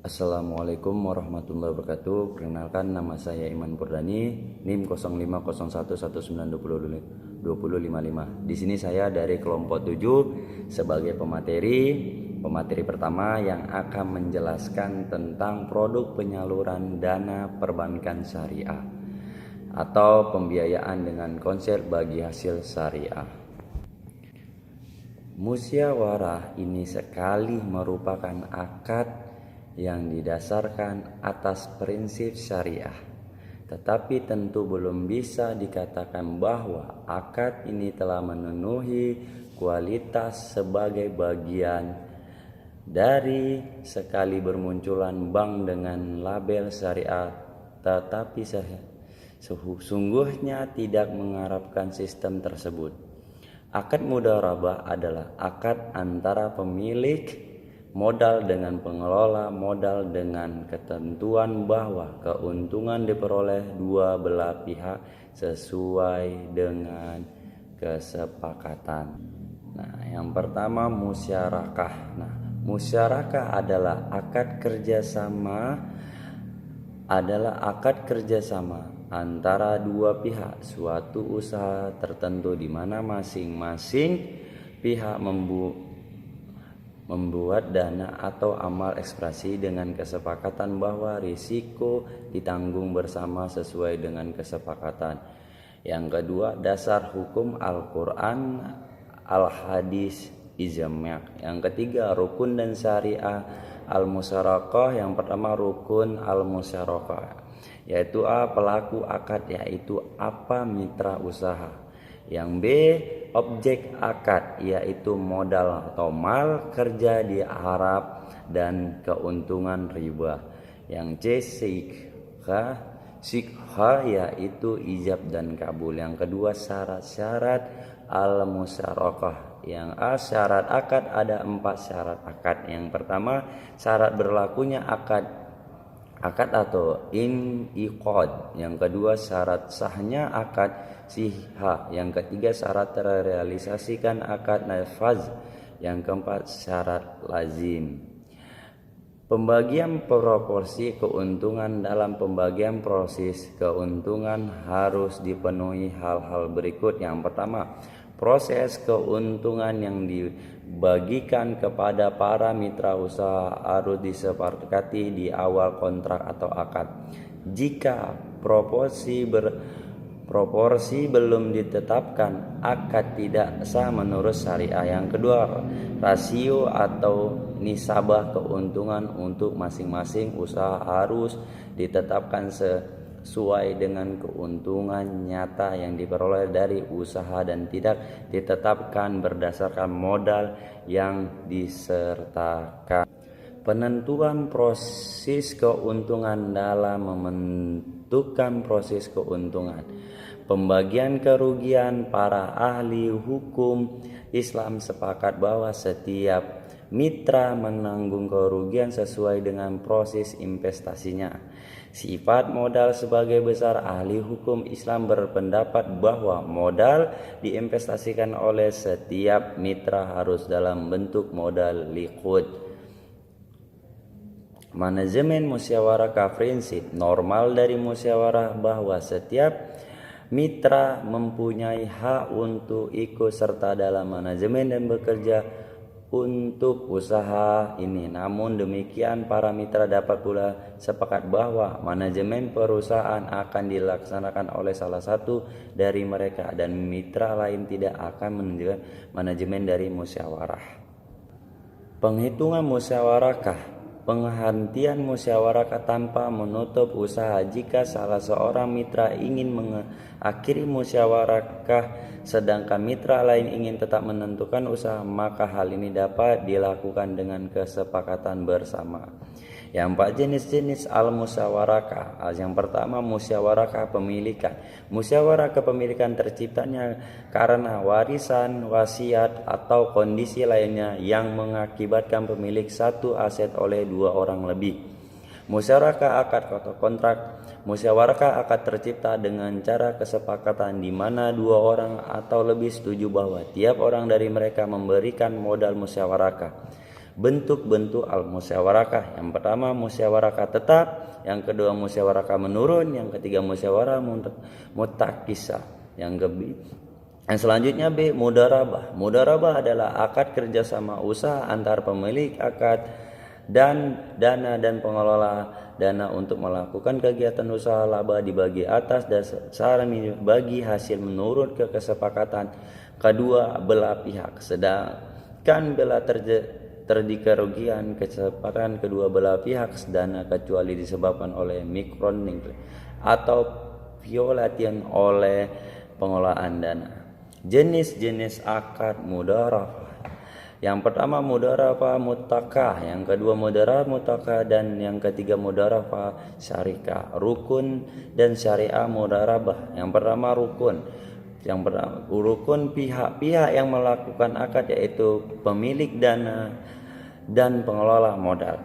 Assalamualaikum warahmatullahi wabarakatuh. Perkenalkan, nama saya Iman Purdani, NIM 0501192055. Di sini saya dari kelompok 7 sebagai pemateri pertama yang akan menjelaskan tentang produk penyaluran dana perbankan syariah atau pembiayaan dengan konsep bagi hasil syariah. Musyawarah ini sekali merupakan akad yang didasarkan atas prinsip syariah, tetapi tentu belum bisa dikatakan bahwa akad ini telah memenuhi kualitas sebagai bagian dari sekali bermunculan bank dengan label syariah, tetapi sesungguhnya tidak mengharapkan sistem tersebut. Akad mudharabah adalah akad antara pemilik modal dengan pengelola modal dengan ketentuan bahwa keuntungan diperoleh dua belah pihak sesuai dengan kesepakatan. Nah, yang pertama musyarakah. Nah, musyarakah adalah akad kerjasama antara dua pihak suatu usaha tertentu di mana masing-masing pihak membuat dana atau amal ekspresi dengan kesepakatan bahwa risiko ditanggung bersama sesuai dengan kesepakatan. Yang kedua, dasar hukum Al-Quran, Al-Hadis, Ijma'. Yang ketiga, rukun dan syariah Al-Musyarakah. Yang pertama, rukun Al-Musyarakah, yaitu A, pelaku akad, yaitu apa, mitra usaha. Yang B, objek akad, yaitu modal atau mal kerja diharap dan keuntungan riba. Yang C, sikha, yaitu ijab dan kabul. Yang kedua, syarat-syarat al-musyarakah. Yang A, syarat akad, ada 4 syarat akad. Yang pertama, syarat berlakunya akad atau iqad. Yang kedua, syarat sahnya akad sihha. Yang ketiga, syarat terrealisasikan akad nafaz. Yang keempat, syarat lazim. Pembagian proporsi keuntungan. Dalam pembagian proses keuntungan harus dipenuhi hal-hal berikut. Yang pertama, proses keuntungan yang dibagikan kepada para mitra usaha harus disepakati di awal kontrak atau akad. Jika proporsi belum ditetapkan, akad tidak sah menurut syariah. Yang kedua, rasio atau nisabah keuntungan untuk masing-masing usaha harus ditetapkan sesuai dengan keuntungan nyata yang diperoleh dari usaha dan tidak ditetapkan berdasarkan modal yang disertakan. Penentuan proses keuntungan. Dalam menentukan proses keuntungan, pembagian kerugian, para ahli hukum Islam sepakat bahwa setiap mitra menanggung kerugian sesuai dengan proses investasinya. Sifat modal sebagai besar, ahli hukum Islam berpendapat bahwa modal diinvestasikan oleh setiap mitra harus dalam bentuk modal liquid. Manajemen musyawarah. Prinsip normal dari musyawarah bahwa setiap mitra mempunyai hak untuk ikut serta dalam manajemen dan bekerja untuk usaha ini. Namun demikian, para mitra dapat pula sepakat bahwa manajemen perusahaan akan dilaksanakan oleh salah satu dari mereka dan mitra lain tidak akan menunjukkan manajemen dari musyawarah. Penghitungan musyawarah. Penghentian musyawarah tanpa menutup usaha. Jika salah seorang mitra ingin mengakhiri musyawarah sedangkan mitra lain ingin tetap menentukan usaha, maka hal ini dapat dilakukan dengan kesepakatan bersama. Yang 4, jenis-jenis al-musyawarah. Yang pertama, musyawarah kepemilikan. Musyawarah kepemilikan terciptanya karena warisan, wasiat, atau kondisi lainnya yang mengakibatkan pemilik satu aset oleh 2 orang lebih. Musyawarah akad atau kontrak. Musyawarah akad tercipta dengan cara kesepakatan di mana 2 orang atau lebih setuju bahwa tiap orang dari mereka memberikan modal musyawarah. bentuk-bentuk al-musyawarakah. Yang pertama musyawarakah tetap, yang kedua musyawarakah menurun, yang ketiga musyawarah mutakisah. Yang selanjutnya B, mudarabah. Mudarabah adalah akad kerjasama usaha antar pemilik akad dan dana dan pengelola dana untuk melakukan kegiatan usaha. Laba dibagi atas dasar bagi hasil menurut kesepakatan kedua belah pihak, sedangkan bila terjadi kerugian kesepakatan kedua belah pihak dana kecuali disebabkan oleh microning atau violation oleh pengelolaan dana. Jenis-jenis akad mudarabah. Yang pertama mudarabah mutakah, yang kedua mudarabah mutakah, dan yang ketiga mudarabah syarikah. Rukun dan syariah mudarabah. Yang pertama rukun. Yang pertama rukun pihak-pihak yang melakukan akad yaitu pemilik dana dan pengelola modal.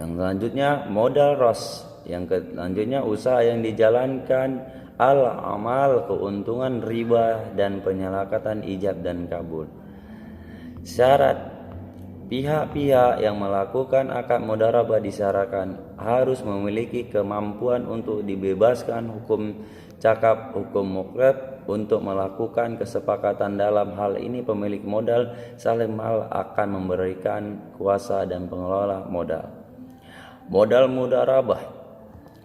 Yang selanjutnya modal ros. Yang selanjutnya usaha yang dijalankan al-amal, keuntungan, riba, dan penyelakatan ijab dan kabul. Syarat pihak-pihak yang melakukan akad mudarabah disyaratkan harus memiliki kemampuan untuk dibebaskan hukum cakap, hukum mukrab untuk melakukan kesepakatan. Dalam hal ini pemilik modal saling mal akan memberikan kuasa dan pengelola modal. Modal mudarabah.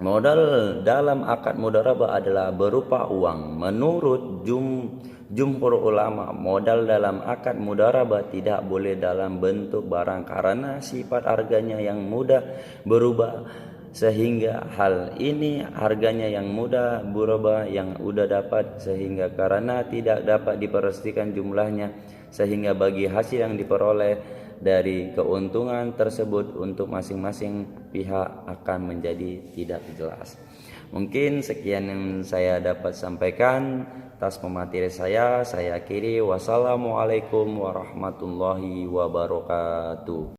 Modal dalam akad mudarabah adalah berupa uang. Menurut jumhur ulama, modal dalam akad mudarabah tidak boleh dalam bentuk barang karena sifat harganya yang mudah berubah, sehingga hal ini harganya yang mudah berubah yang udah dapat, sehingga karena tidak dapat dipastikan jumlahnya, sehingga bagi hasil yang diperoleh dari keuntungan tersebut untuk masing-masing pihak akan menjadi tidak jelas. Mungkin sekian yang saya dapat sampaikan atas pemateri saya akhiri. Wassalamualaikum warahmatullahi wabarakatuh.